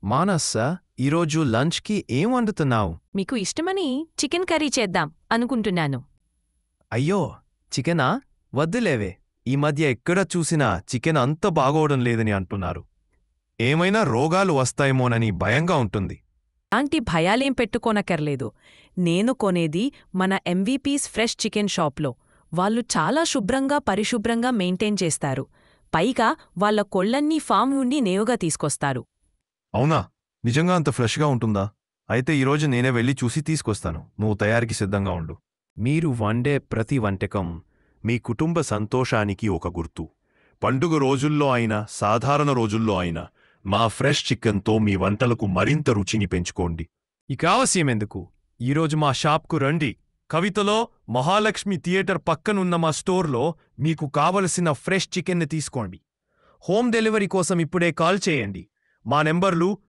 మానస్స, ఈరోజు లంచ్కి ఏం వండుతున్నావు? మీకు ఇష్టమని చికెన్ కర్రీ చేద్దాం అనుకుంటున్నాను. అయ్యో, చికెనా? వద్దులేవే. ఈ మధ్య ఎక్కడ చూసినా చికెన్ అంత బాగోవడం లేదని అంటున్నారు. ఏమైనా రోగాలు వస్తాయేమోనని భయంగా ఉంటుంది. అలాంటి భయాలేం పెట్టుకోనక్కర్లేదు. నేను కొనేది మన ఎంవీపీస్ ఫ్రెష్ చికెన్ షాప్లో. వాళ్ళు చాలా శుభ్రంగా పరిశుభ్రంగా మెయింటైన్ చేస్తారు. పైగా వాళ్ళ కొళ్లన్నీ ఫామ్ నుండి నేరుగా తీసుకొస్తారు. అవునా? నిజంగా అంత ఫ్రెష్గా ఉంటుందా? అయితే ఈరోజు నేనే వెళ్ళి చూసి తీసుకొస్తాను. నువ్వు తయారీకి సిద్ధంగా ఉండు. మీరు వండే ప్రతి వంటకం మీ కుటుంబ సంతోషానికి ఒక గుర్తు. పండుగ రోజుల్లో అయినా సాధారణ రోజుల్లో అయినా మా ఫ్రెష్ చికెన్తో మీ వంటలకు మరింత రుచిని పెంచుకోండి. ఇక ఆలస్యమెందుకు? ఈరోజు మా షాప్కు రండి. కవితలో మహాలక్ష్మి థియేటర్ పక్కనున్న మా స్టోర్లో మీకు కావలసిన ఫ్రెష్ చికెన్ని తీసుకోండి. హోమ్ డెలివరీ కోసం ఇప్పుడే కాల్ చేయండి. మా నెంబర్లు